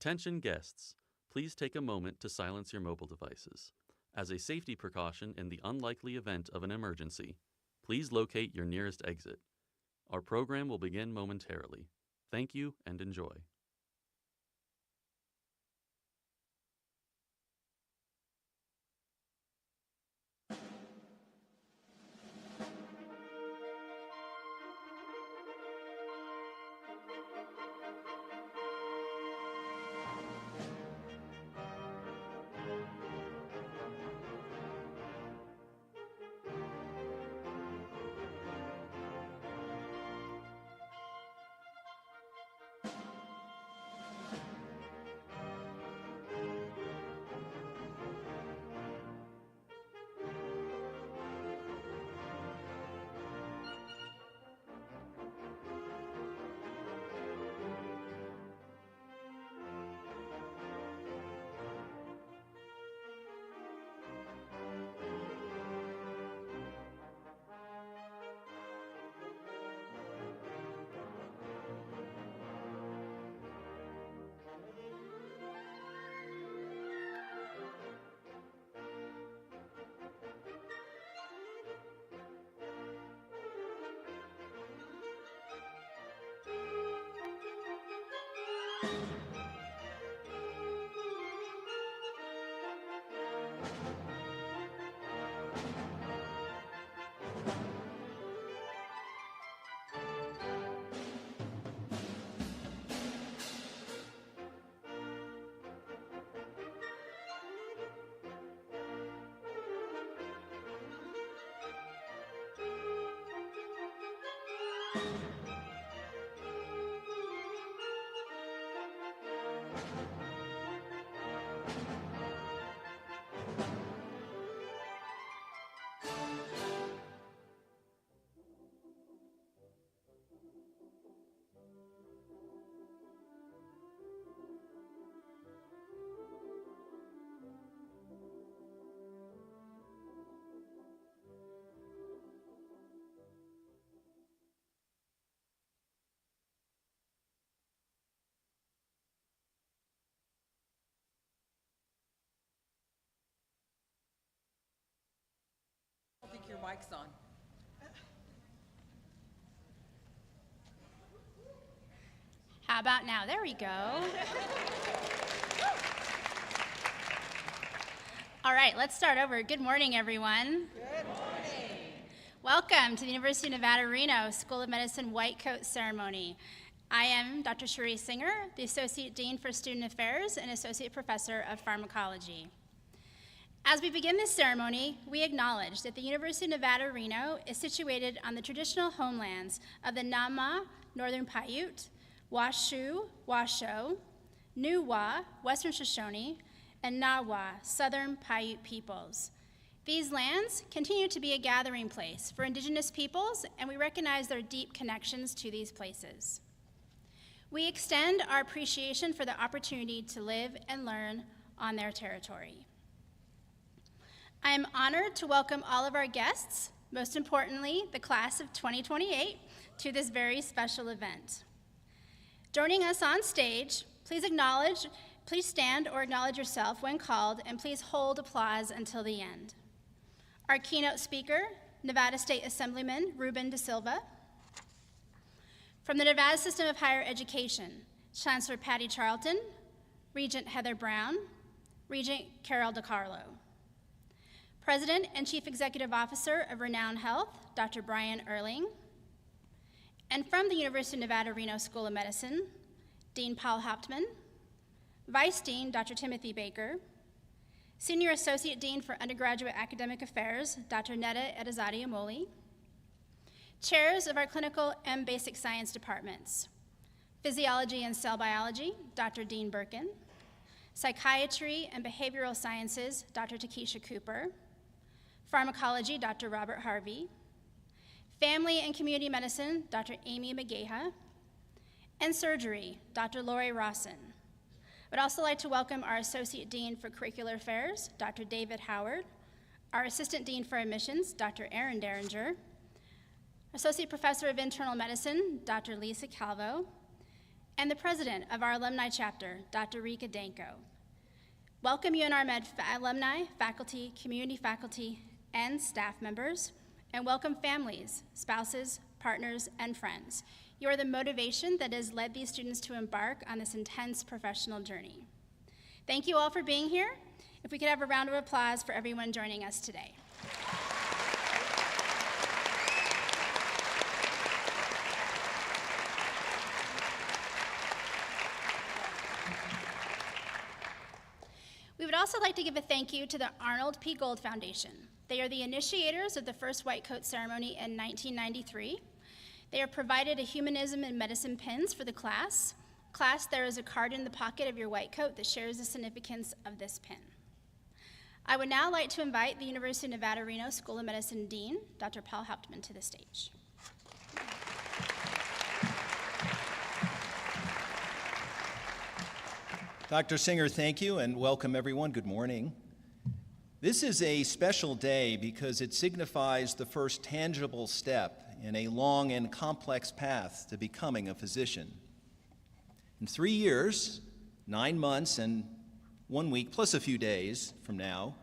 Attention guests, please take a moment to silence your mobile devices. As a safety precaution in the unlikely event of an emergency, please locate your nearest exit. Our program will begin momentarily. Thank you and enjoy. I think your mic's on. How about now? There we go. All right, let's start over. Good morning, everyone. Good morning. Welcome to the University of Nevada, Reno School of Medicine White Coat Ceremony. I am Dr. Cherie Singer, the Associate Dean for Student Affairs and Associate Professor of Pharmacology. As we begin this ceremony, we acknowledge that the University of Nevada, Reno is situated on the traditional homelands of the Nama, Northern Paiute, Washoe, Washoe, Nuwa, Western Shoshone, and Nawa, Southern Paiute peoples. These lands continue to be a gathering place for Indigenous peoples, and we recognize their deep connections to these places. We extend our appreciation for the opportunity to live and learn on their territory. I am honored to welcome all of our guests, most importantly, the class of 2028, to this very special event. Joining us on stage, please stand or acknowledge yourself when called, and please hold applause until the end. Our keynote speaker, Nevada State Assemblyman Ruben De Silva. From the Nevada System of Higher Education, Chancellor Patty Charlton, Regent Heather Brown, Regent Carol DiCarlo. President and Chief Executive Officer of Renown Health, Dr. Brian Erling. And from the University of Nevada, Reno School of Medicine, Dean Paul Hauptman, Vice Dean, Dr. Timothy Baker, Senior Associate Dean for Undergraduate Academic Affairs, Dr. Neda Edazadi Amoli, Chairs of our Clinical and Basic Science departments, Physiology and Cell Biology, Dr. Dean Birkin, Psychiatry and Behavioral Sciences, Dr. Takesha Cooper, Pharmacology, Dr. Robert Harvey, Family and Community Medicine, Dr. Amy McGaha, and Surgery, Dr. Lori Rawson. I'd also like to welcome our Associate Dean for Curricular Affairs, Dr. David Howard, our Assistant Dean for Admissions, Dr. Aaron Derringer, Associate Professor of Internal Medicine, Dr. Lisa Calvo, and the president of our alumni chapter, Dr. Rika Danko. Welcome UNR Med alumni, faculty, community faculty, and staff members, and welcome families, spouses, partners, and friends. You are the motivation that has led these students to embark on this intense professional journey. Thank you all for being here. If we could have a round of applause for everyone joining us today. We would also like to give a thank you to the Arnold P. Gold Foundation. They are the initiators of the first white coat ceremony in 1993. They have provided a humanism and medicine pins for the class. Class, there is a card in the pocket of your white coat that shares the significance of this pin. I would now like to invite the University of Nevada, Reno School of Medicine Dean, Dr. Paul Hauptman, to the stage. Dr. Singer, thank you, and welcome everyone. Good morning. This is a special day because it signifies the first tangible step in a long and complex path to becoming a physician. In 3 years, 9 months, and 1 week, plus a few days from now,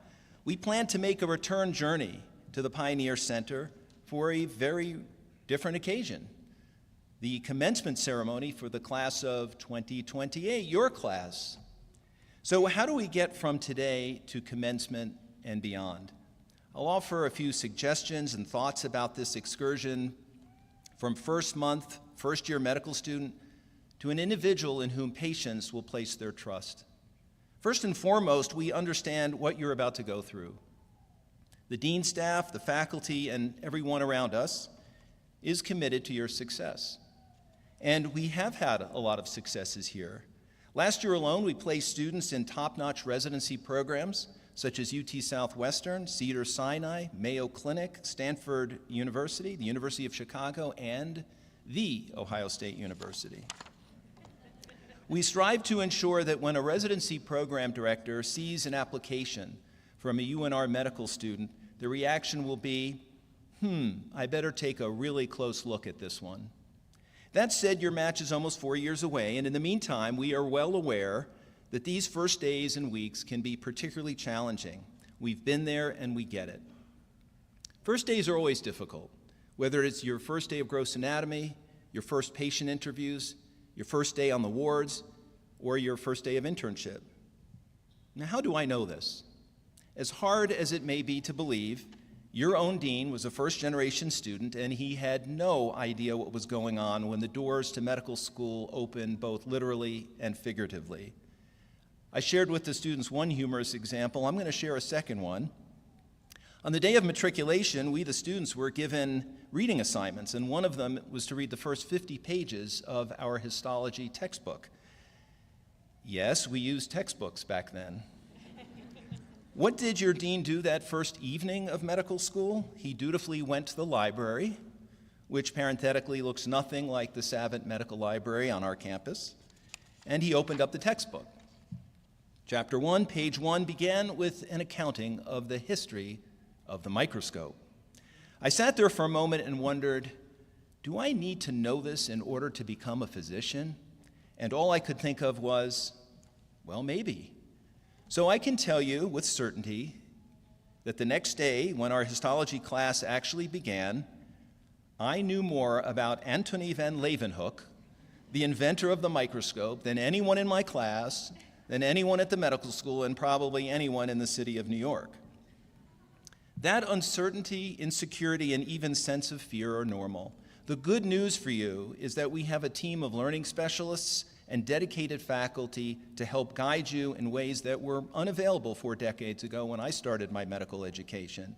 we plan to make a return journey to the Pioneer Center for a very different occasion. The commencement ceremony for the class of 2028, your class. So how do we get from today to commencement and beyond? I'll offer a few suggestions and thoughts about this excursion from first-year medical student to an individual in whom patients will place their trust. First and foremost, we understand what you're about to go through. The dean staff, the faculty, and everyone around us is committed to your success. And we have had a lot of successes here. Last year alone, we placed students in top-notch residency programs such as UT Southwestern, Cedars-Sinai, Mayo Clinic, Stanford University, the University of Chicago, and the Ohio State University. We strive to ensure that when a residency program director sees an application from a UNR medical student, the reaction will be, I better take a really close look at this one. That said, your match is almost 4 years away, and in the meantime, we are well aware that these first days and weeks can be particularly challenging. We've been there and we get it. First days are always difficult, whether it's your first day of gross anatomy, your first patient interviews, your first day on the wards, or your first day of internship. Now, how do I know this? As hard as it may be to believe, your own dean was a first-generation student, and he had no idea what was going on when the doors to medical school opened both literally and figuratively. I shared with the students one humorous example. I'm going to share a second one. On the day of matriculation, we, the students, were given reading assignments, and one of them was to read the first 50 pages of our histology textbook. Yes, we used textbooks back then. What did your dean do that first evening of medical school? He dutifully went to the library, which parenthetically looks nothing like the Savant Medical Library on our campus, and he opened up the textbook. Chapter 1, page 1, began with an accounting of the history of the microscope. I sat there for a moment and wondered, do I need to know this in order to become a physician? And all I could think of was, well, maybe. So I can tell you with certainty that the next day, when our histology class actually began, I knew more about Antony van Leeuwenhoek, the inventor of the microscope, than anyone in my class, than anyone at the medical school, and probably anyone in the city of New York. That uncertainty, insecurity, and even sense of fear are normal. The good news for you is that we have a team of learning specialists and dedicated faculty to help guide you in ways that were unavailable 4 decades ago when I started my medical education.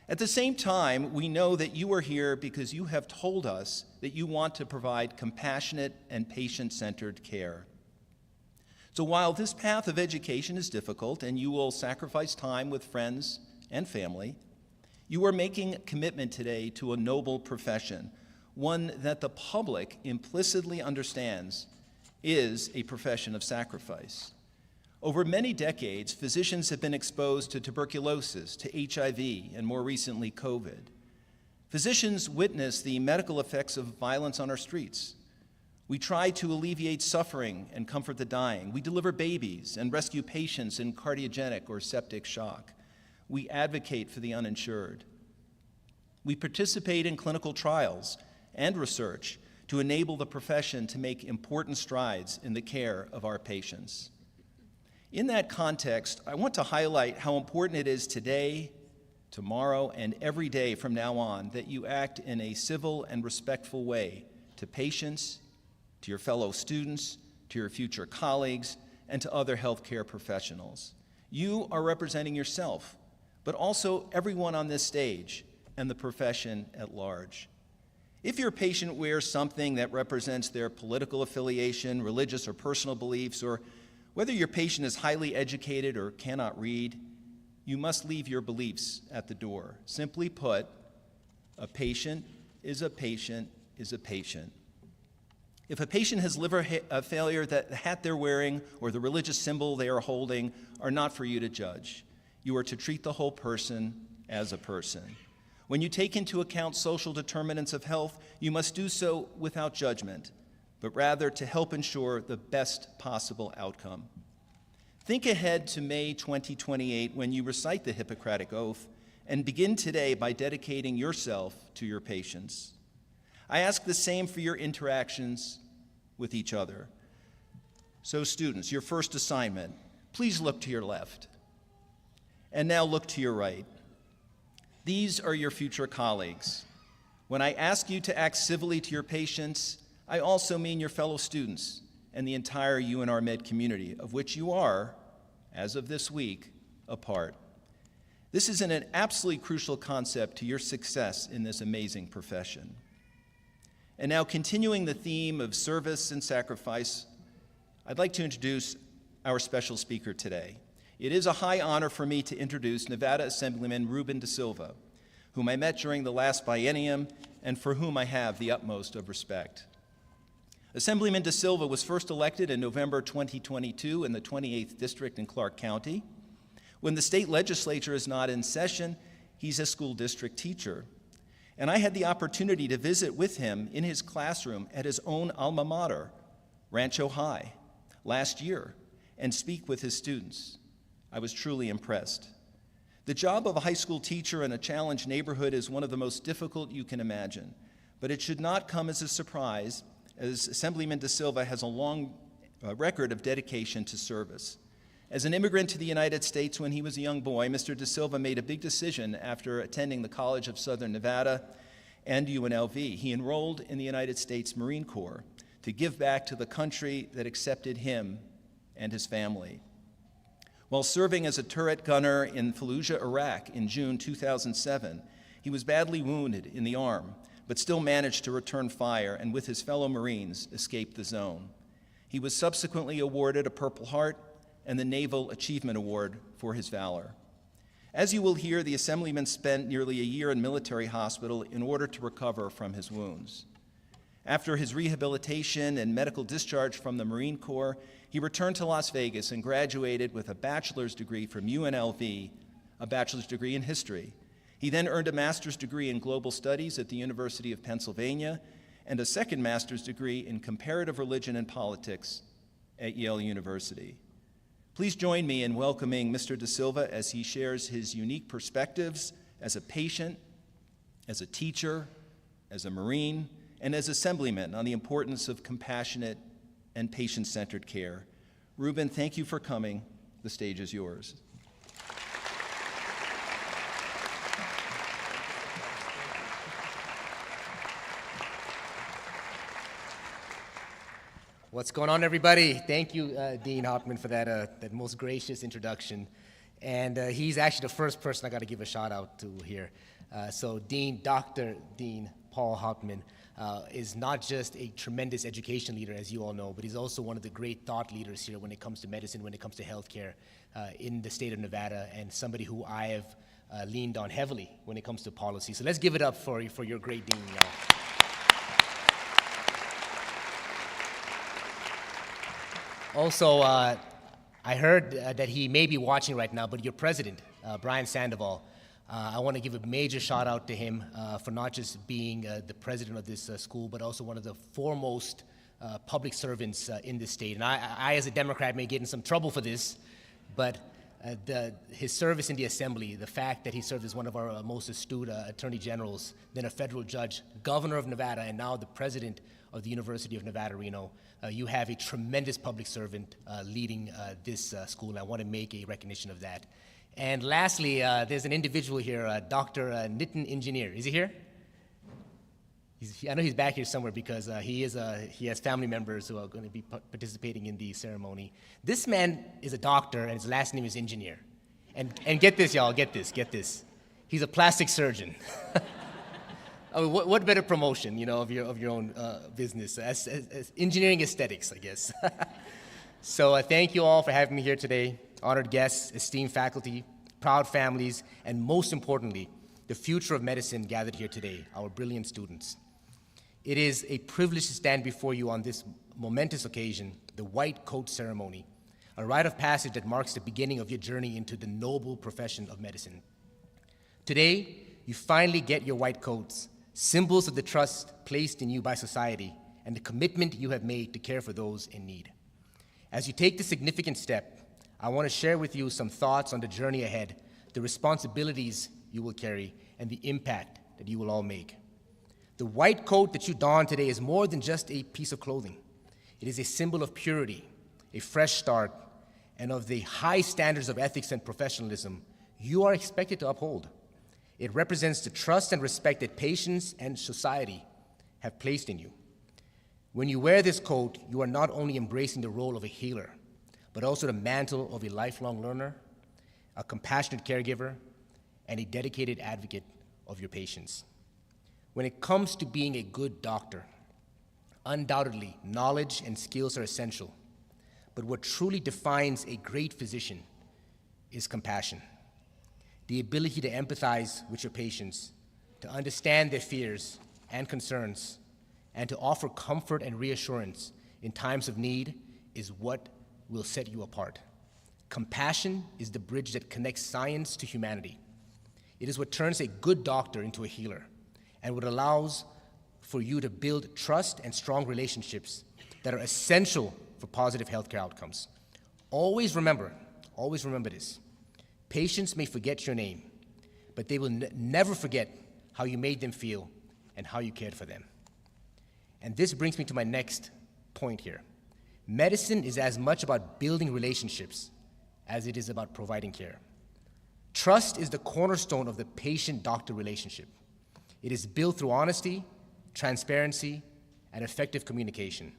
At the same time, we know that you are here because you have told us that you want to provide compassionate and patient-centered care. So while this path of education is difficult and you will sacrifice time with friends and family, you are making a commitment today to a noble profession, one that the public implicitly understands is a profession of sacrifice. Over many decades, physicians have been exposed to tuberculosis, to HIV, and more recently, COVID. Physicians witness the medical effects of violence on our streets. We try to alleviate suffering and comfort the dying. We deliver babies and rescue patients in cardiogenic or septic shock. We advocate for the uninsured. We participate in clinical trials and research to enable the profession to make important strides in the care of our patients. In that context, I want to highlight how important it is today, tomorrow, and every day from now on that you act in a civil and respectful way to patients, to your fellow students, to your future colleagues, and to other healthcare professionals. You are representing yourself, but also everyone on this stage and the profession at large. If your patient wears something that represents their political affiliation, religious or personal beliefs, or whether your patient is highly educated or cannot read, you must leave your beliefs at the door. Simply put, a patient is a patient is a patient. If a patient has liver failure, that the hat they're wearing or the religious symbol they are holding are not for you to judge. You are to treat the whole person as a person. When you take into account social determinants of health, you must do so without judgment, but rather to help ensure the best possible outcome. Think ahead to May 2028 when you recite the Hippocratic Oath, and begin today by dedicating yourself to your patients. I ask the same for your interactions with each other. So students, your first assignment, please look to your left. And now look to your right. These are your future colleagues. When I ask you to act civilly to your patients, I also mean your fellow students and the entire UNR Med community, of which you are, as of this week, a part. This is an absolutely crucial concept to your success in this amazing profession. And now, continuing the theme of service and sacrifice, I'd like to introduce our special speaker today. It is a high honor for me to introduce Nevada Assemblyman Ruben De Silva, whom I met during the last biennium and for whom I have the utmost of respect. Assemblyman De Silva was first elected in November 2022 in the 28th District in Clark County. When the state legislature is not in session, he's a school district teacher. And I had the opportunity to visit with him in his classroom at his own alma mater, Rancho High, last year, and speak with his students. I was truly impressed. The job of a high school teacher in a challenged neighborhood is one of the most difficult you can imagine, but it should not come as a surprise, as Assemblyman De Silva has a long record of dedication to service. As an immigrant to the United States when he was a young boy, Mr. De Silva made a big decision after attending the College of Southern Nevada and UNLV. He enrolled in the United States Marine Corps to give back to the country that accepted him and his family. While serving as a turret gunner in Fallujah, Iraq in June 2007, he was badly wounded in the arm, but still managed to return fire and with his fellow Marines escape the zone. He was subsequently awarded a Purple Heart and the Naval Achievement Award for his valor. As you will hear, the Assemblyman spent nearly a year in military hospital in order to recover from his wounds. After his rehabilitation and medical discharge from the Marine Corps, he returned to Las Vegas and graduated with a bachelor's degree from UNLV, a bachelor's degree in history. He then earned a master's degree in global studies at the University of Pennsylvania and a second master's degree in comparative religion and politics at Yale University. Please join me in welcoming Mr. De Silva as he shares his unique perspectives as a patient, as a teacher, as a Marine, and as Assemblyman on the importance of compassionate and patient-centered care. Ruben, thank you for coming. The stage is yours. What's going on, everybody? Thank you, Dean Hoffman, for that most gracious introduction. And he's actually the first person I got to give a shout out to here. So Dr. Dean Paul Hoffman is not just a tremendous education leader, as you all know, but he's also one of the great thought leaders here when it comes to medicine, when it comes to healthcare in the state of Nevada, and somebody who I have leaned on heavily when it comes to policy. So let's give it up for your great Dean, y'all. Also, I heard that he may be watching right now, but your president, Brian Sandoval, I want to give a major shout out to him for not just being the president of this school, but also one of the foremost public servants in this state. And I, as a Democrat, may get in some trouble for this, but his service in the Assembly, the fact that he served as one of our most astute attorney generals, then a federal judge, governor of Nevada, and now the president of the University of Nevada, Reno, you have a tremendous public servant leading this school, and I want to make a recognition of that. And lastly, there's an individual here, Dr. Nitin Engineer. Is he here? I know he's back here somewhere because he has family members who are going to be participating in the ceremony. This man is a doctor, and his last name is Engineer. And get this, y'all, get this. He's a plastic surgeon. I mean, what better promotion, of your own business? As engineering aesthetics, I guess. So thank you all for having me here today. Honored guests, esteemed faculty, proud families, and most importantly, the future of medicine gathered here today, our brilliant students. It is a privilege to stand before you on this momentous occasion, the white coat ceremony, a rite of passage that marks the beginning of your journey into the noble profession of medicine. Today, you finally get your white coats, symbols of the trust placed in you by society and the commitment you have made to care for those in need. As you take this significant step, I want to share with you some thoughts on the journey ahead, the responsibilities you will carry, and the impact that you will all make. The white coat that you don today is more than just a piece of clothing. It is a symbol of purity, a fresh start, and of the high standards of ethics and professionalism you are expected to uphold. It represents the trust and respect that patients and society have placed in you. When you wear this coat, you are not only embracing the role of a healer, but also the mantle of a lifelong learner, a compassionate caregiver, and a dedicated advocate of your patients. When it comes to being a good doctor, undoubtedly, knowledge and skills are essential. But what truly defines a great physician is compassion. The ability to empathize with your patients, to understand their fears and concerns, and to offer comfort and reassurance in times of need is what will set you apart. Compassion is the bridge that connects science to humanity. It is what turns a good doctor into a healer, and what allows for you to build trust and strong relationships that are essential for positive healthcare outcomes. Always remember this. Patients may forget your name, but they will never forget how you made them feel and how you cared for them. And this brings me to my next point here. Medicine is as much about building relationships as it is about providing care. Trust is the cornerstone of the patient-doctor relationship. It is built through honesty, transparency, and effective communication.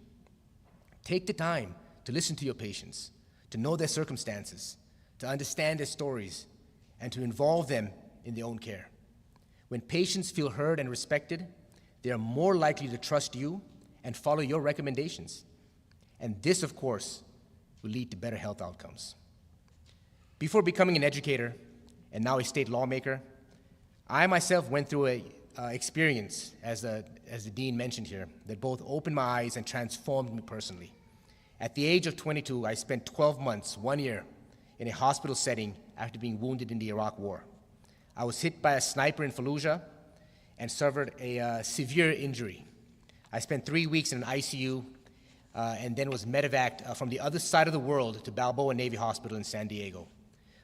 Take the time to listen to your patients, to know their circumstances, to understand their stories, and to involve them in their own care. When patients feel heard and respected, they are more likely to trust you and follow your recommendations. And this, of course, will lead to better health outcomes. Before becoming an educator and now a state lawmaker, I myself went through a experience, as the dean mentioned here, that both opened my eyes and transformed me personally. At the age of 22, I spent 12 months, 1 year, in a hospital setting after being wounded in the Iraq War. I was hit by a sniper in Fallujah and suffered a severe injury. I spent 3 weeks in an ICU and then was medevaced from the other side of the world to Balboa Navy Hospital in San Diego.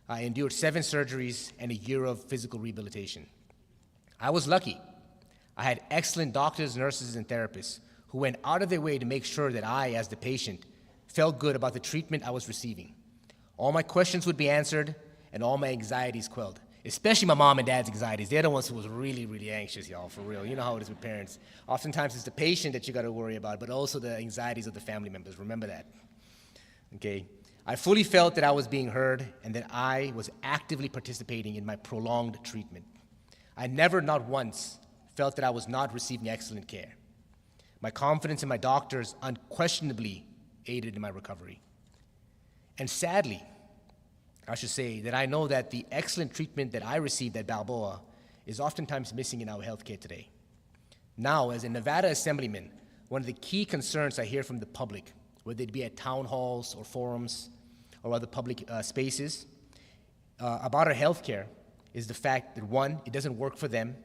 I endured 7 surgeries and a year of physical rehabilitation. I was lucky. I had excellent doctors, nurses, and therapists who went out of their way to make sure that I, as the patient, felt good about the treatment I was receiving. All my questions would be answered and all my anxieties quelled, especially my mom and dad's anxieties. They're the ones who was really, really anxious, y'all, for real. You know how it is with parents. Oftentimes it's the patient that you got to worry about, but also the anxieties of the family members. Remember that, okay? I fully felt that I was being heard and that I was actively participating in my prolonged treatment. I never, not once, felt that I was not receiving excellent care. My confidence in my doctors unquestionably aided in my recovery. And sadly, I should say that I know that the excellent treatment that I received at Balboa is oftentimes missing in our healthcare today. Now, as a Nevada Assemblyman, one of the key concerns I hear from the public, whether it be at town halls or forums or other public spaces, about our healthcare is the fact that, one, it doesn't work for them.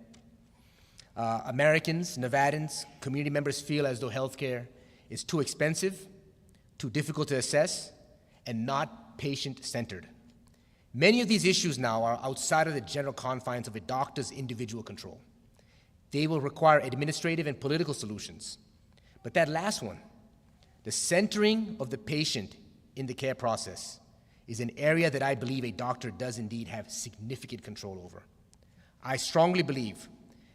Americans, Nevadans, community members feel as though healthcare is too expensive, too difficult to assess, and not patient-centered. Many of these issues now are outside of the general confines of a doctor's individual control. They will require administrative and political solutions. But that last one, the centering of the patient in the care process, is an area that I believe a doctor does indeed have significant control over. I strongly believe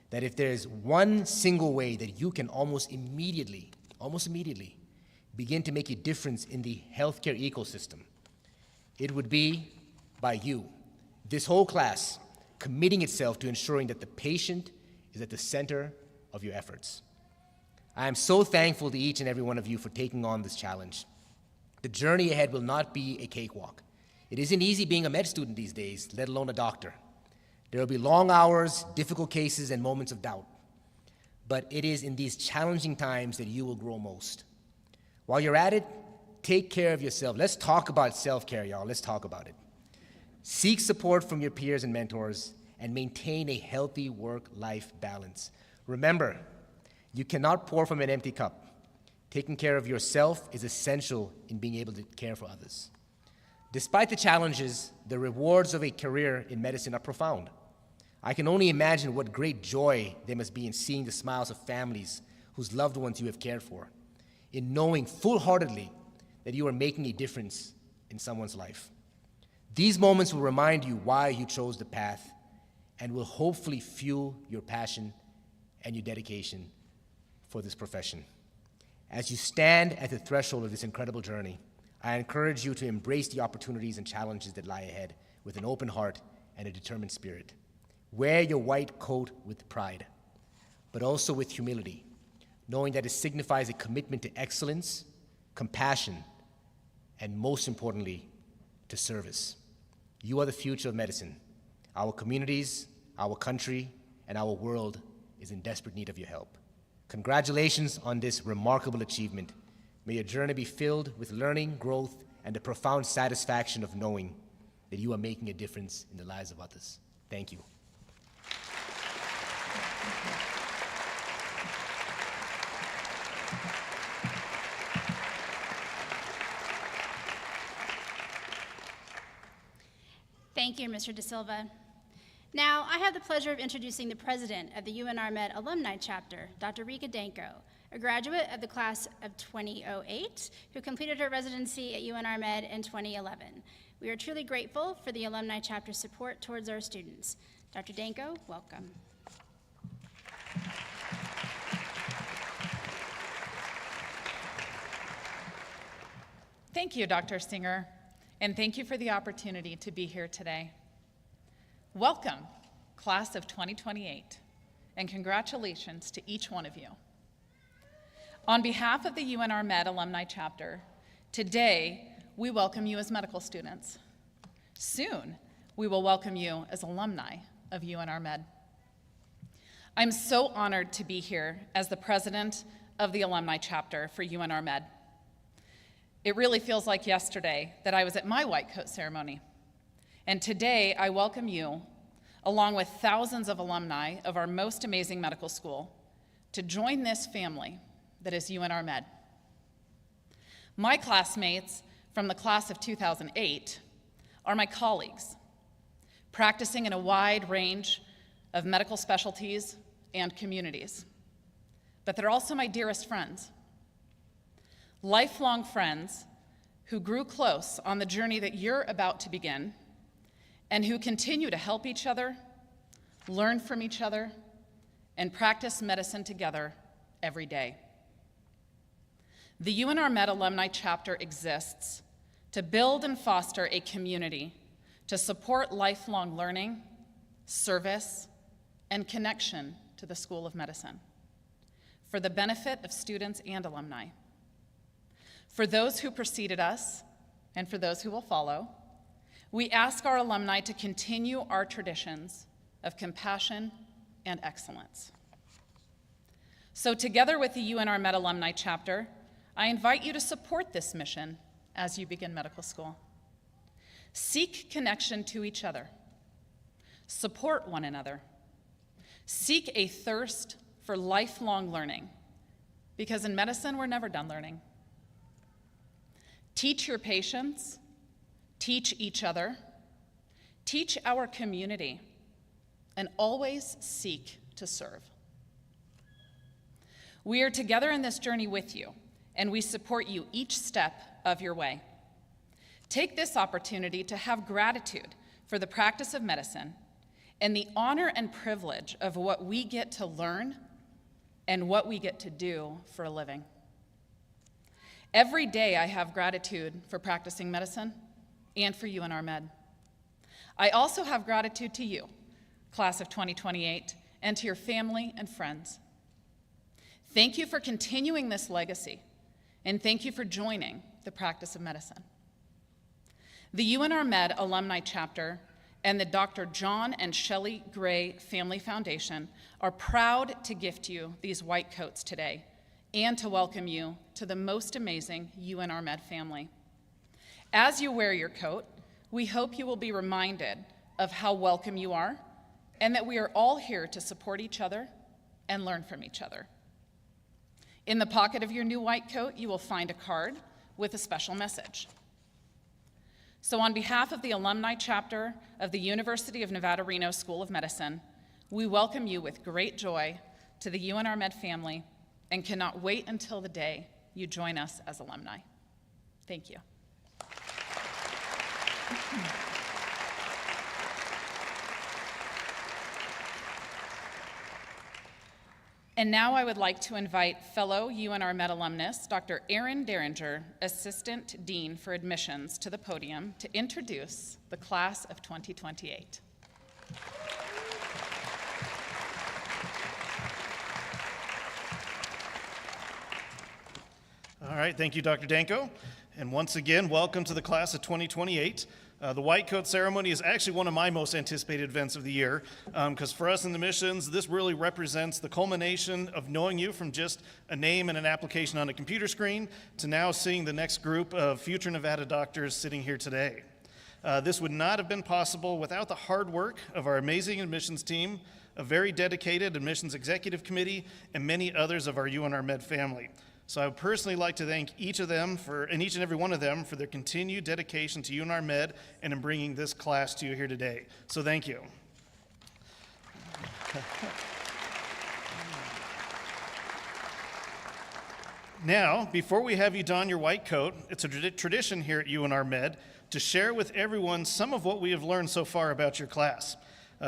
that if there is one single way that you can almost immediately begin to make a difference in the healthcare ecosystem, it would be by you, this whole class, committing itself to ensuring that the patient is at the center of your efforts. I am so thankful to each and every one of you for taking on this challenge. The journey ahead will not be a cakewalk. It isn't easy being a med student these days, let alone a doctor. There will be long hours, difficult cases, and moments of doubt. But it is in these challenging times that you will grow most. While you're at it, take care of yourself. Let's talk about self-care, y'all. Let's talk about it. Seek support from your peers and mentors, and maintain a healthy work-life balance. Remember, you cannot pour from an empty cup. Taking care of yourself is essential in being able to care for others. Despite the challenges, the rewards of a career in medicine are profound. I can only imagine what great joy there must be in seeing the smiles of families whose loved ones you have cared for, in knowing full-heartedly that you are making a difference in someone's life. These moments will remind you why you chose the path and will hopefully fuel your passion and your dedication for this profession. As you stand at the threshold of this incredible journey, I encourage you to embrace the opportunities and challenges that lie ahead with an open heart and a determined spirit. Wear your white coat with pride, but also with humility, knowing that it signifies a commitment to excellence, compassion, and most importantly, to service. You are the future of medicine. Our communities, our country, and our world is in desperate need of your help. Congratulations on this remarkable achievement. May your journey be filled with learning, growth, and the profound satisfaction of knowing that you are making a difference in the lives of others. Thank you. Thank you, Mr. De Silva. Now, I have the pleasure of introducing the president of the UNR Med Alumni Chapter, Dr. Rika Danko, a graduate of the class of 2008 who completed her residency at UNR Med in 2011. We are truly grateful for the Alumni Chapter's support towards our students. Dr. Danko, welcome. Thank you, Dr. Singer, and thank you for the opportunity to be here today. Welcome, class of 2028, and congratulations to each one of you. On behalf of the UNR Med Alumni Chapter, today we welcome you as medical students. Soon, we will welcome you as alumni of UNR Med. I'm so honored to be here as the president of the Alumni Chapter for UNR Med. It really feels like yesterday that I was at my white coat ceremony. And today, I welcome you, along with thousands of alumni of our most amazing medical school, to join this family that is UNR Med. My classmates from the class of 2008 are my colleagues, practicing in a wide range of medical specialties and communities. But they're also my dearest friends, lifelong friends who grew close on the journey that you're about to begin, and who continue to help each other, learn from each other, and practice medicine together every day. The UNR Med Alumni Chapter exists to build and foster a community to support lifelong learning, service, and connection to the School of Medicine for the benefit of students and alumni. For those who preceded us, and for those who will follow, we ask our alumni to continue our traditions of compassion and excellence. So together with the UNR Med Alumni Chapter, I invite you to support this mission as you begin medical school. Seek connection to each other. Support one another. Seek a thirst for lifelong learning, because in medicine, we're never done learning. Teach your patients, teach each other, teach our community, and always seek to serve. We are together in this journey with you, and we support you each step of your way. Take this opportunity to have gratitude for the practice of medicine and the honor and privilege of what we get to learn and what we get to do for a living. Every day I have gratitude for practicing medicine and for UNR Med. I also have gratitude to you, class of 2028, and to your family and friends. Thank you for continuing this legacy, and thank you for joining the practice of medicine. The UNR Med Alumni Chapter and the Dr. John and Shelley Gray Family Foundation are proud to gift you these white coats today and to welcome you to the most amazing UNR Med family. As you wear your coat, we hope you will be reminded of how welcome you are and that we are all here to support each other and learn from each other. In the pocket of your new white coat, you will find a card with a special message. So on behalf of the Alumni Chapter of the University of Nevada, Reno School of Medicine, we welcome you with great joy to the UNR Med family and cannot wait until the day you join us as alumni. Thank you. And now I would like to invite fellow UNR Med alumnus, Dr. Aaron Derringer, Assistant Dean for Admissions, to the podium to introduce the class of 2028. All right, thank you, Dr. Danko. And once again, welcome to the class of 2028. The White Coat Ceremony is actually one of my most anticipated events of the year, because for us in the missions, this really represents the culmination of knowing you from just a name and an application on a computer screen to now seeing the next group of future Nevada doctors sitting here today. This would not have been possible without the hard work of our amazing admissions team, a very dedicated admissions executive committee, and many others of our UNR Med family. So I would personally like to thank each and every one of them for their continued dedication to UNR Med and in bringing this class to you here today. So thank you. Now, before we have you don your white coat, it's a tradition here at UNR Med to share with everyone some of what we have learned so far about your class.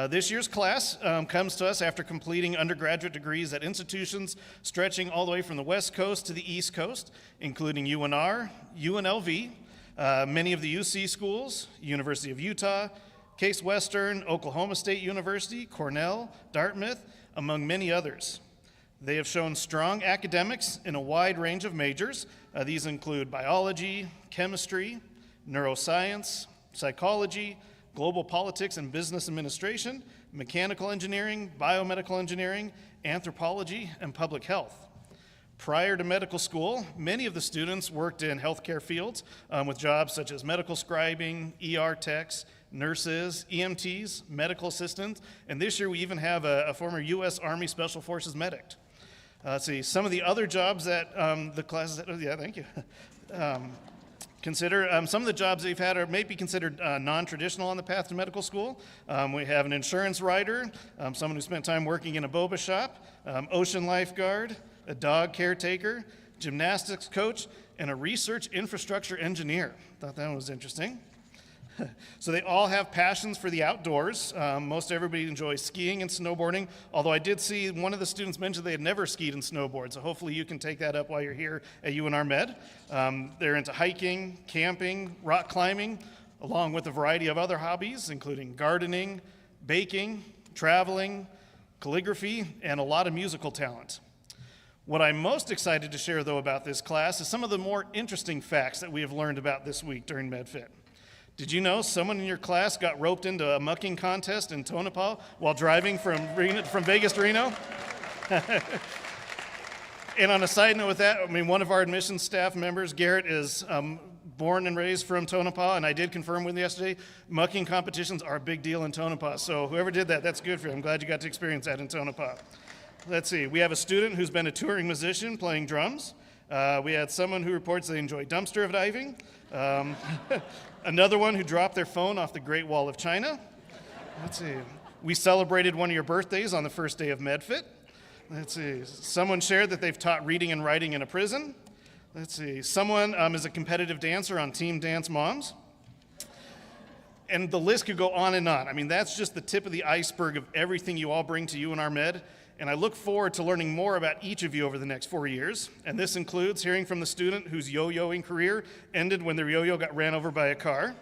This year's class comes to us after completing undergraduate degrees at institutions stretching all the way from the West Coast to the East Coast, including UNR, UNLV, many of the UC schools, University of Utah, Case Western, Oklahoma State University, Cornell, Dartmouth, among many others. They have shown strong academics in a wide range of majors. These include biology, chemistry, neuroscience, psychology, global politics and business administration, mechanical engineering, biomedical engineering, anthropology, and public health. Prior to medical school, many of the students worked in healthcare fields with jobs such as medical scribing, ER techs, nurses, EMTs, medical assistants, and this year we even have a former U.S. Army Special Forces medic. Let's see, some of the other jobs that the classes, thank you. Consider some of the jobs they've had may be considered non-traditional on the path to medical school. We have an insurance writer, someone who spent time working in a boba shop, ocean lifeguard, a dog caretaker, gymnastics coach, and a research infrastructure engineer. Thought that was interesting. So they all have passions for the outdoors. Most everybody enjoys skiing and snowboarding, although I did see one of the students mention they had never skied and snowboarded, so hopefully you can take that up while you're here at UNR Med. They're into hiking, camping, rock climbing, along with a variety of other hobbies, including gardening, baking, traveling, calligraphy, and a lot of musical talent. What I'm most excited to share, though, about this class is some of the more interesting facts that we have learned about this week during MedFit. Did you know someone in your class got roped into a mucking contest in Tonopah while driving from Vegas to Reno? And on a side note with that, I mean, one of our admissions staff members, Garrett, is born and raised from Tonopah, and I did confirm with him yesterday, mucking competitions are a big deal in Tonopah. So whoever did that, that's good for you. I'm glad you got to experience that in Tonopah. Let's see, we have a student who's been a touring musician playing drums. We had someone who reports they enjoy dumpster diving. Another one who dropped their phone off the Great Wall of China. Let's see, we celebrated one of your birthdays on the first day of MedFit. Let's see, someone shared that they've taught reading and writing in a prison. Let's see, someone is a competitive dancer on Team Dance Moms. And the list could go on and on. I mean, that's just the tip of the iceberg of everything you all bring to UNR Med. And I look forward to learning more about each of you over the next 4 years. And this includes hearing from the student whose yo-yoing career ended when their yo-yo got ran over by a car.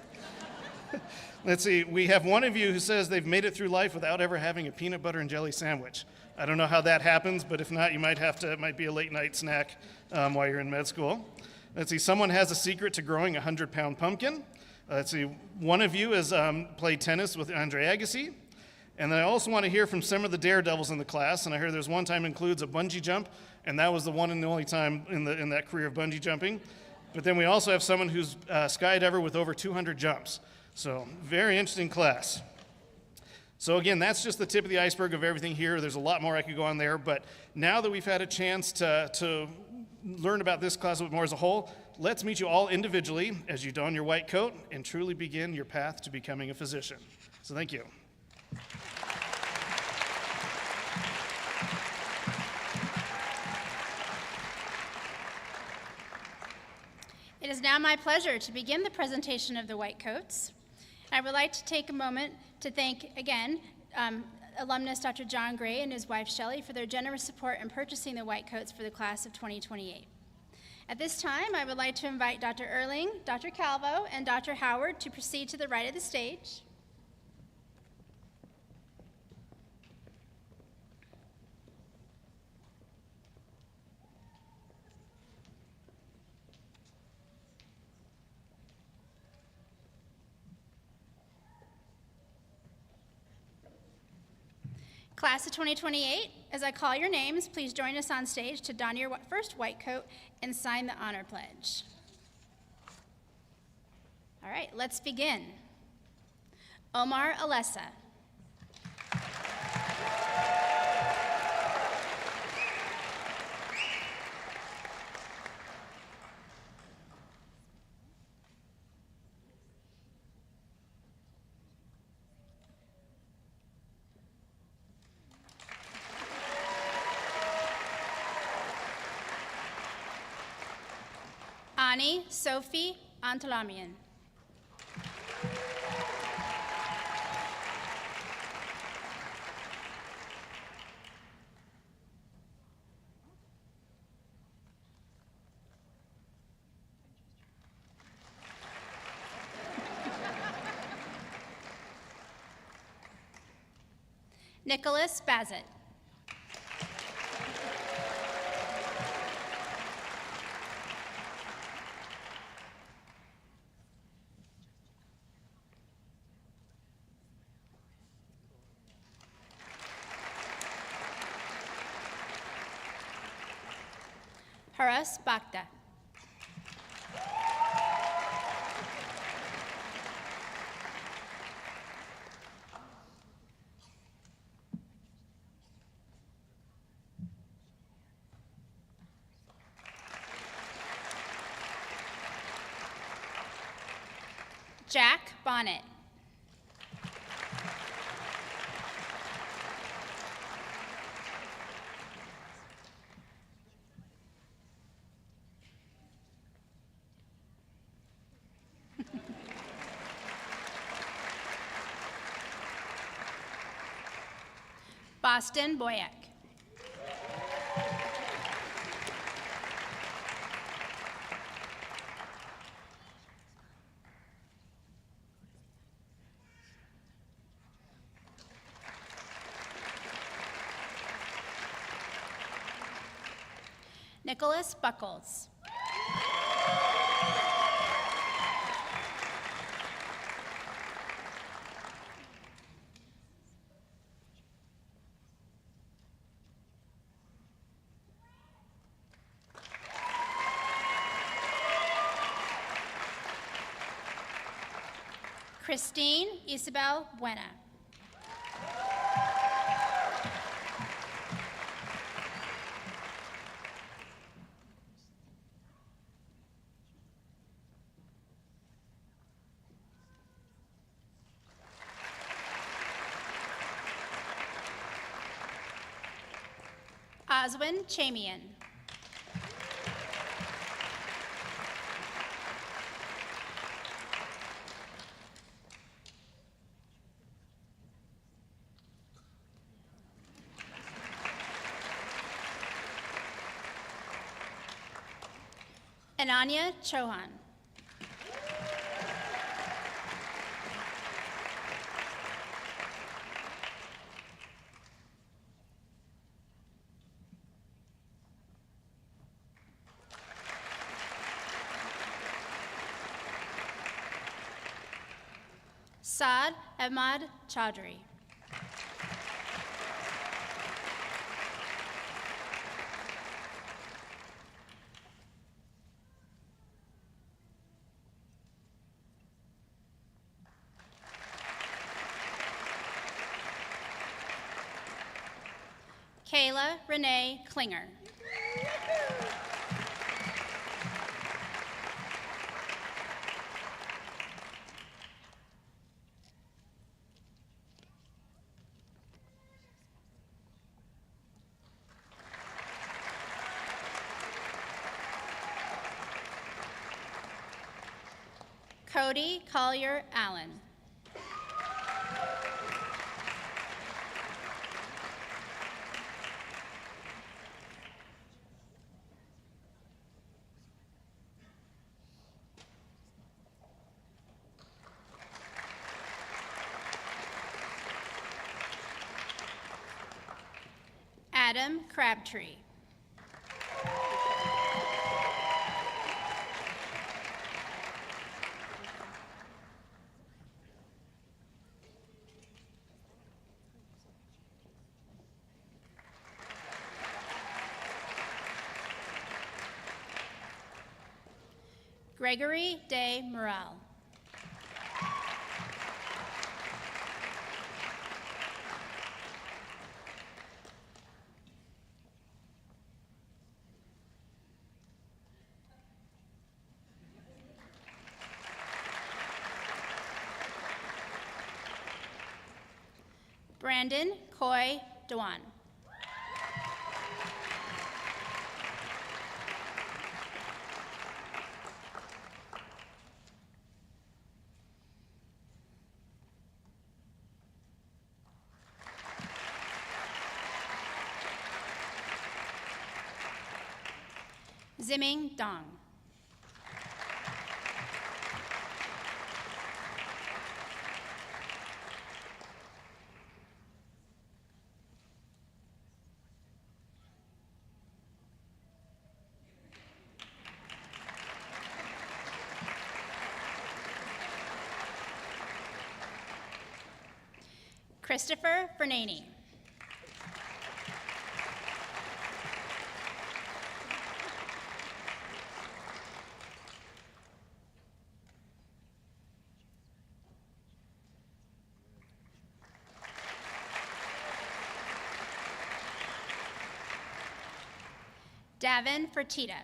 Let's see, we have one of you who says they've made it through life without ever having a peanut butter and jelly sandwich. I don't know how that happens, but if not, you might have to, it might be a late night snack while you're in med school. Let's see, someone has a secret to growing a 100-pound pumpkin. Let's see, one of you has played tennis with Andre Agassi. And I also want to hear from some of the daredevils in the class, and I heard there's one time includes a bungee jump, and that was the one and the only time in that career of bungee jumping. But then we also have someone who's a skydiver with over 200 jumps. So very interesting class. So again, that's just the tip of the iceberg of everything here. There's a lot more I could go on there, but now that we've had a chance to learn about this class a bit more as a whole, let's meet you all individually as you don your white coat and truly begin your path to becoming a physician. So thank you. It is now my pleasure to begin the presentation of the white coats. I would like to take a moment to thank, again, alumnus Dr. John Gray and his wife Shelley for their generous support in purchasing the white coats for the class of 2028. At this time, I would like to invite Dr. Erling, Dr. Calvo, and Dr. Howard to proceed to the right of the stage. Class of 2028, as I call your names, please join us on stage to don your first white coat and sign the honor pledge. All right, let's begin. Omar Alessa. Ani Sophie Antalamian. Nicholas Bassett. Haras Bakhta. Jack Bonnet. Boston Boyack. Nicholas Buckles. Christine Isabel Buena. Oswin Chamian. Ananya Chauhan. Saad Ahmad Chaudhry. Kayla Renee Klinger. Cody Collier Allen. Adam Crabtree. Gregory Day Morrell. Brandon Coy Dewan. Ziming Dong. Christopher Bernaney. Davin Fertitta.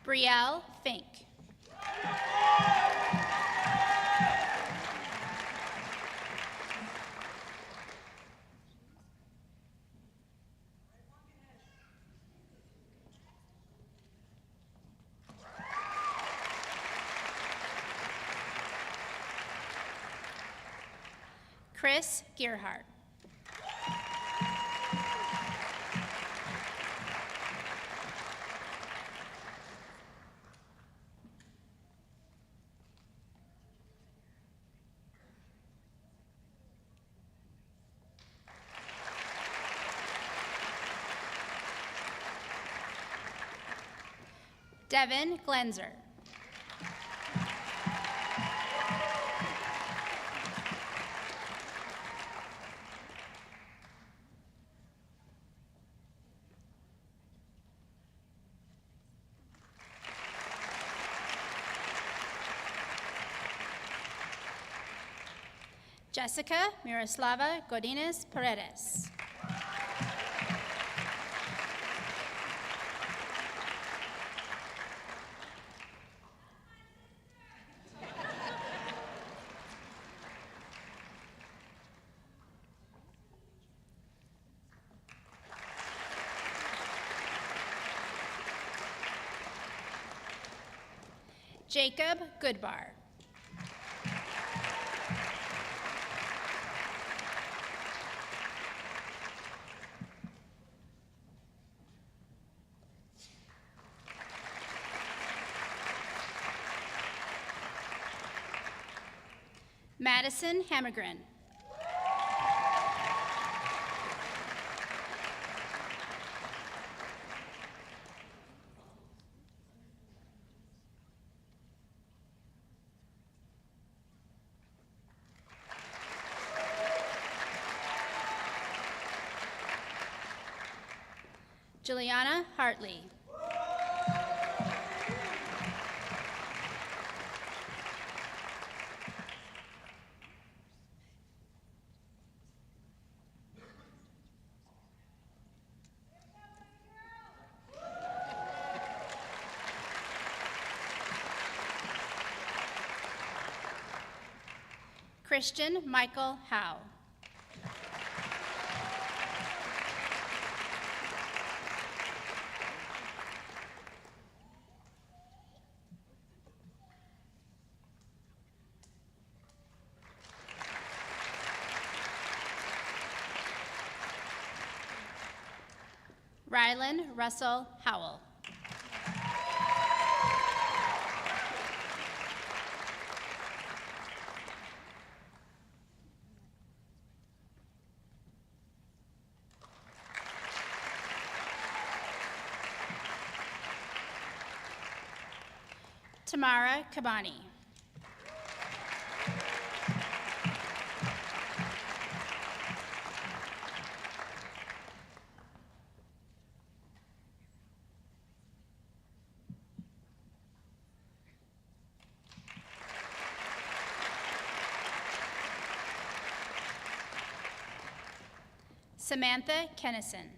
Brielle Fink. Chris Gearhart. Devin Glenzer. Jessica Miroslava Godinez Paredes. Jacob Goodbar. Madison Hammergren. Juliana Hartley. Christian Michael Howe. Rylan Russell Howell. Tamara Kabani. Samantha Kennison.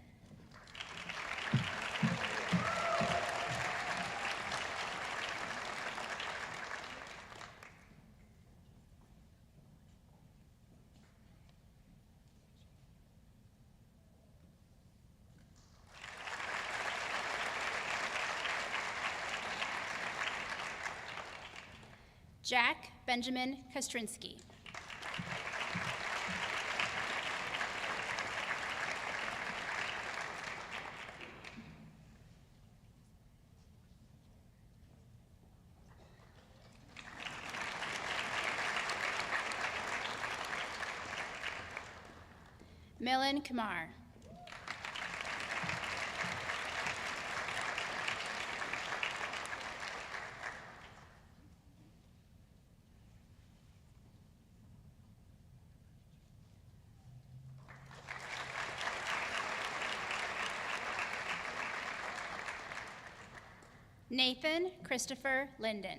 Jack Benjamin Kostrinsky. Milan Kumar. Nathan Christopher Linden.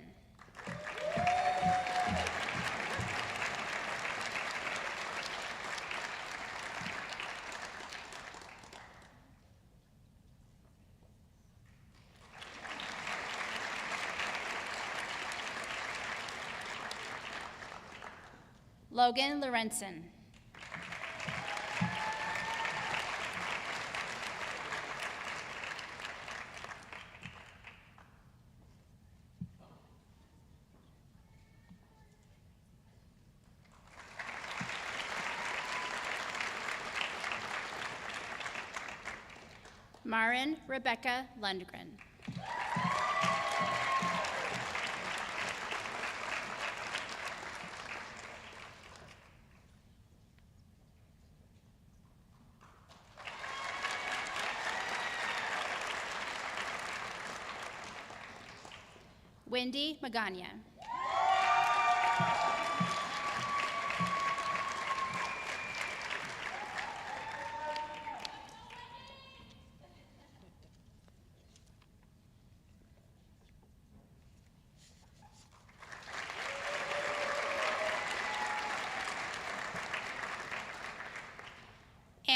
Logan Lorenzen. Marin Rebecca Lundgren. Wendy Magana.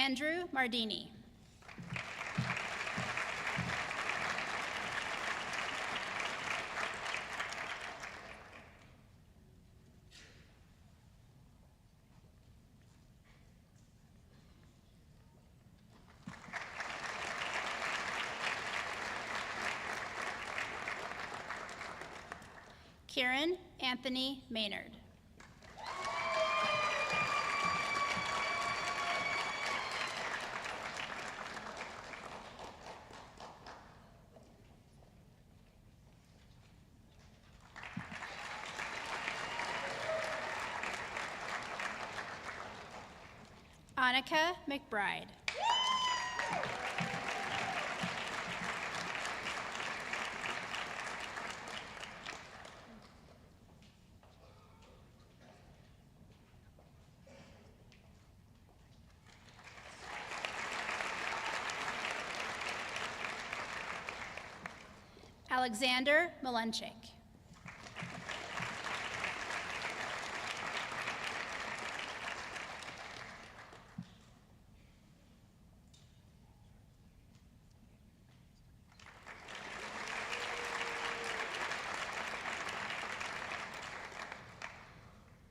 Andrew Mardini. Kieran Anthony Maynard. Annika McBride. Alexander Malenchik.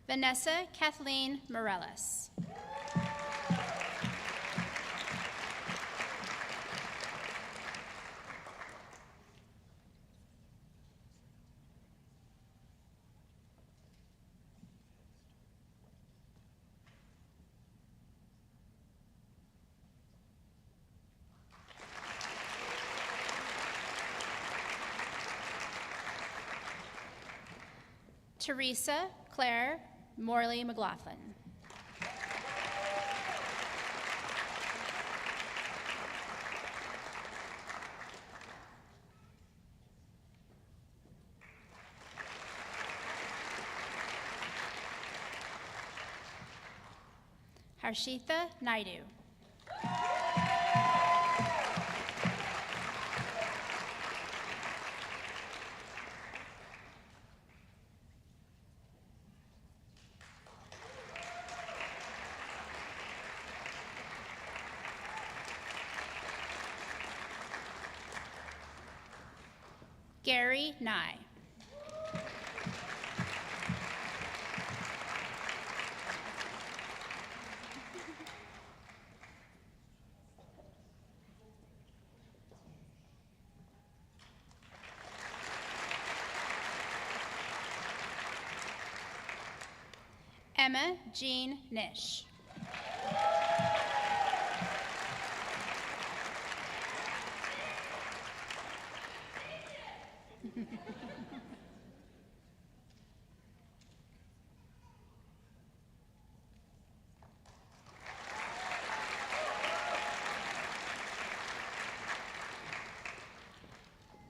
Vanessa Kathleen Morellis. Teresa Claire Morley McLaughlin. Harshitha Naidu. Gary Nye. Emma Jean Nish.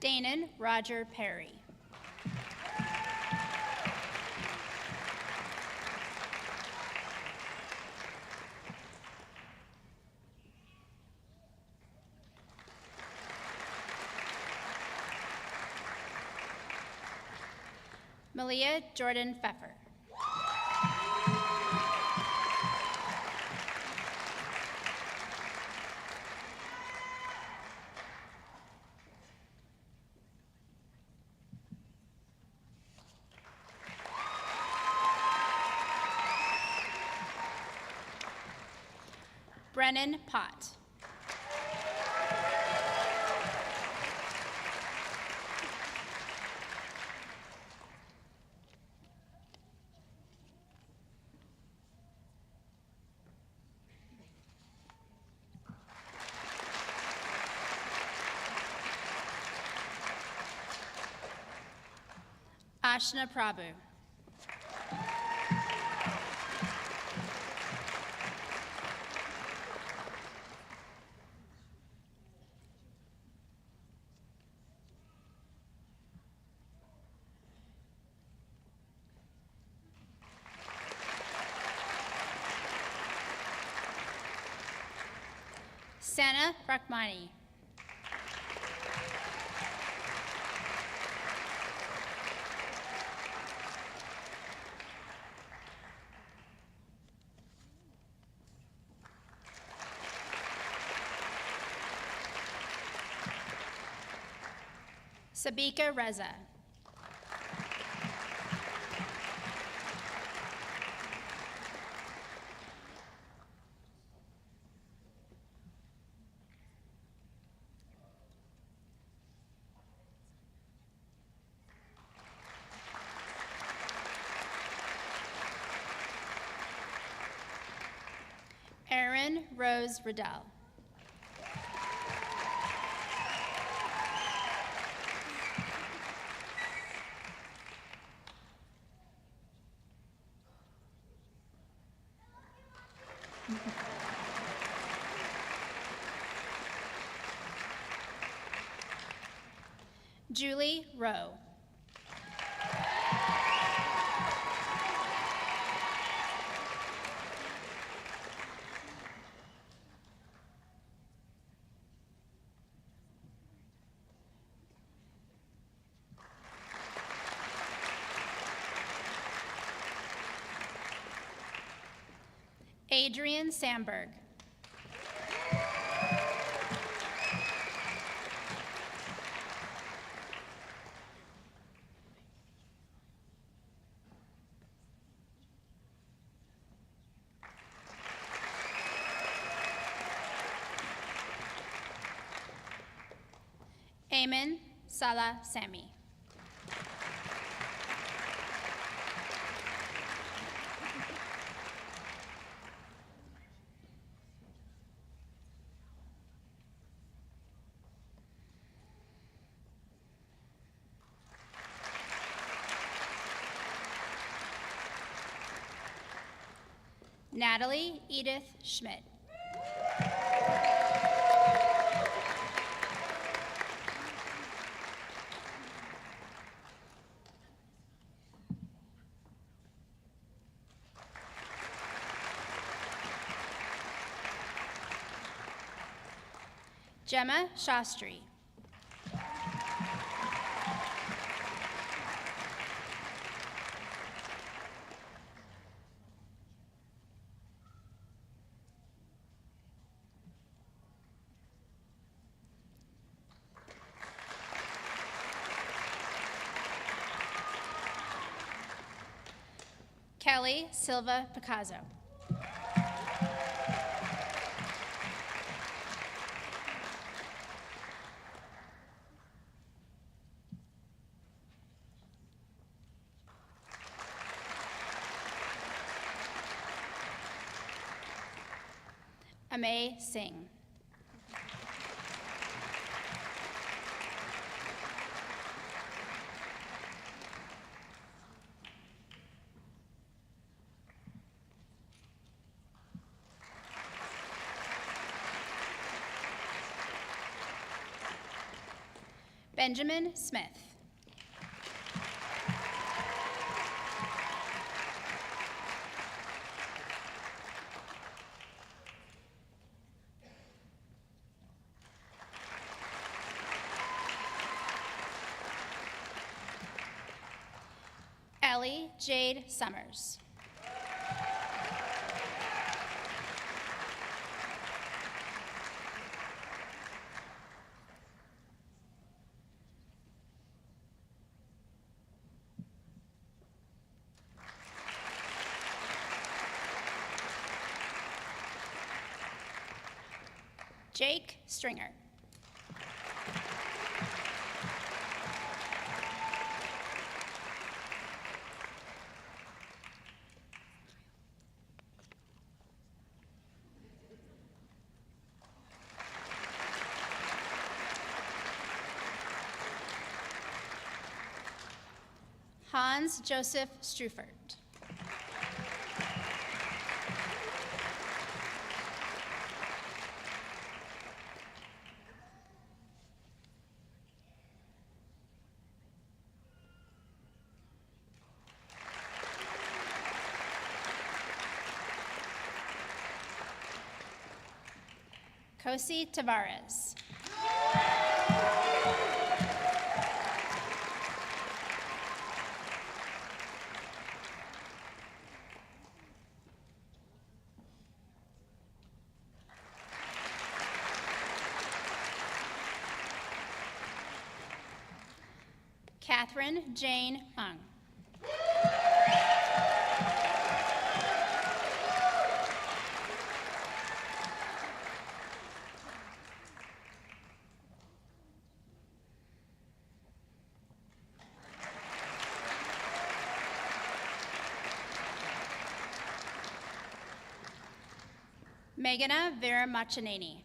Danon Roger Perry. Malia Jordan Pfeffer. Brennan Pott. Ashna Prabhu. Sana Rachmani. Sabika Reza. Erin Rose Riddell. Julie Rowe. Adrian Sandberg. Amen Salah Sami. Natalie Edith Schmidt. Gemma Shastri. Kelly Silva Picasso. Amay Singh. Benjamin Smith. Ellie Jade Summers. Jake Stringer. Hans Joseph Strufert. Kosi Tavares. Catherine Jane Ung. Meghana Veeramachaneni.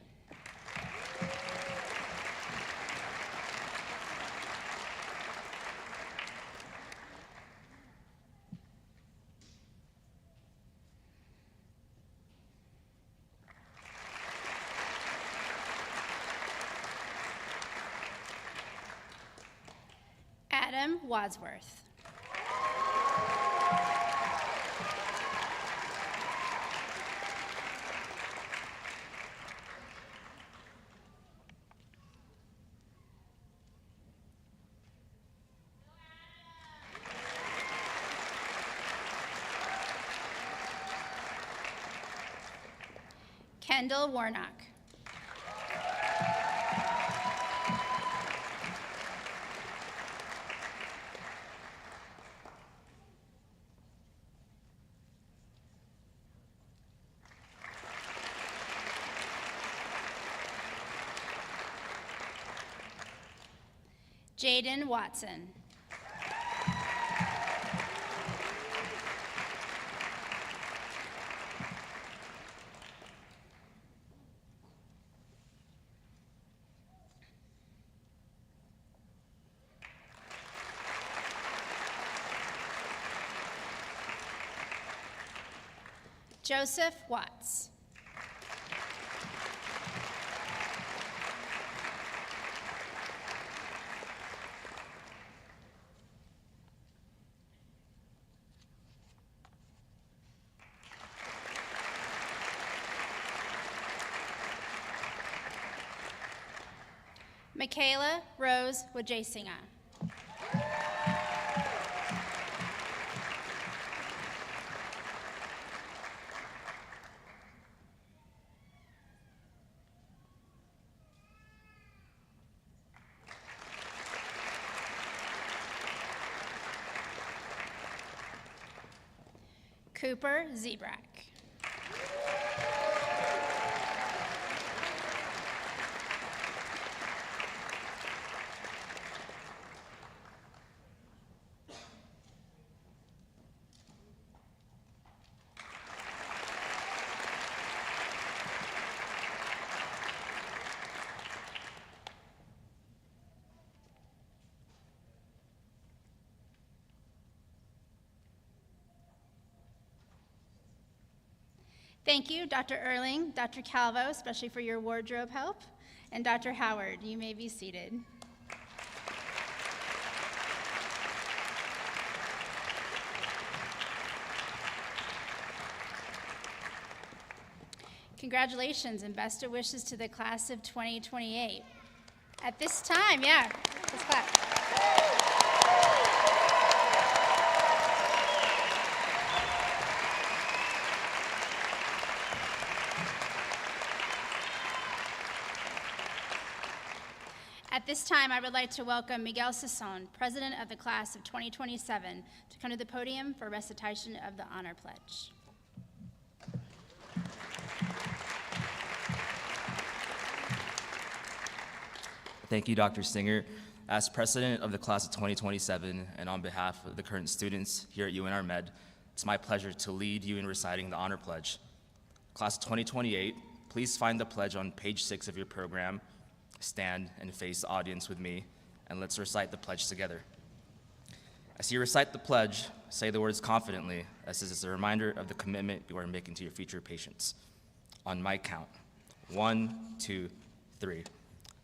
Adam Wadsworth. Kendall Warnock. Jaden Watson. Joseph Watts. Michaela Rose Wajasinga. Cooper Zebrak. Thank you, Dr. Erling, Dr. Calvo, especially for your wardrobe help, and Dr. Howard, you may be seated. Congratulations and best of wishes to the class of 2028. At this time, yeah, let's clap. At this time, I would like to welcome Miguel Sasson, President of the Class of 2027, to come to the podium for recitation of the Honor Pledge. Thank you, Dr. Singer. As President of the Class of 2027, and on behalf of the current students here at UNR Med, it's my pleasure to lead you in reciting the Honor Pledge. Class of 2028, please find the pledge on page 6 of your program. Stand and face the audience with me, and let's recite the pledge together. As you recite the pledge, say the words confidently, as this is a reminder of the commitment you are making to your future patients. On my count, 1, 2, 3.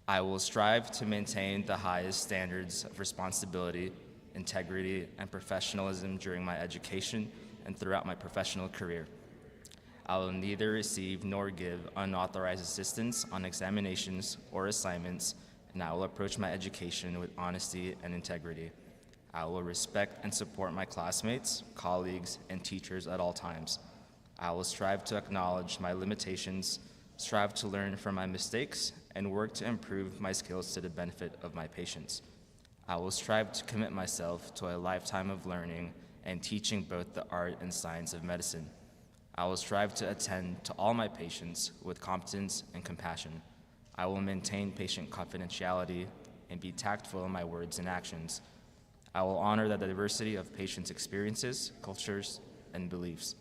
I will strive to maintain the highest standards of responsibility, integrity, and professionalism during my education and throughout my professional career. I will neither receive nor give unauthorized assistance on examinations or assignments, and I will approach my education with honesty and integrity. I will respect and support my classmates, colleagues, and teachers at all times. I will strive to acknowledge my limitations, strive to learn from my mistakes, and work to improve my skills to the benefit of my patients. I will strive to commit myself to a lifetime of learning and teaching both the art and science of medicine. I will strive to attend to all my patients with competence and compassion. I will maintain patient confidentiality and be tactful in my words and actions. I will honor the diversity of patients' experiences, cultures, and beliefs.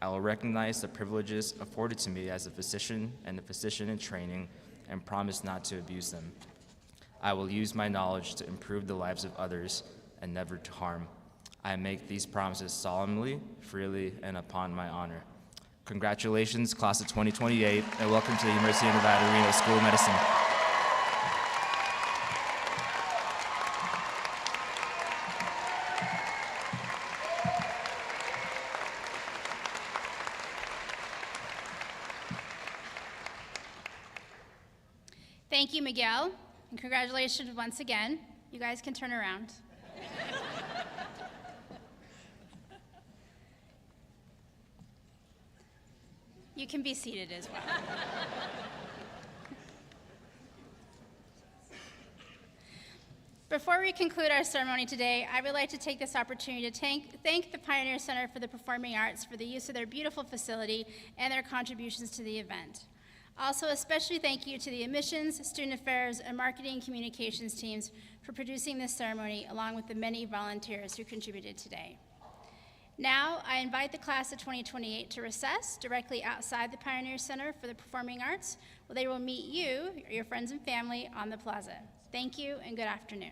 I will recognize the privileges afforded to me as a physician and a physician in training and promise not to abuse them. I will use my knowledge to improve the lives of others and never to harm. I make these promises solemnly, freely, and upon my honor. Congratulations, class of 2028, and welcome to the University of Nevada, Reno School of Medicine. Thank you, Miguel, and congratulations once again. You guys can turn around. You can be seated as well. Before we conclude our ceremony today, I would like to take this opportunity to thank the Pioneer Center for the Performing Arts for the use of their beautiful facility and their contributions to the event. Also, especially thank you to the admissions, student affairs, and marketing communications teams for producing this ceremony, along with the many volunteers who contributed today. Now, I invite the class of 2028 to recess directly outside the Pioneer Center for the Performing Arts, where they will meet you, your friends and family, on the plaza. Thank you, and good afternoon.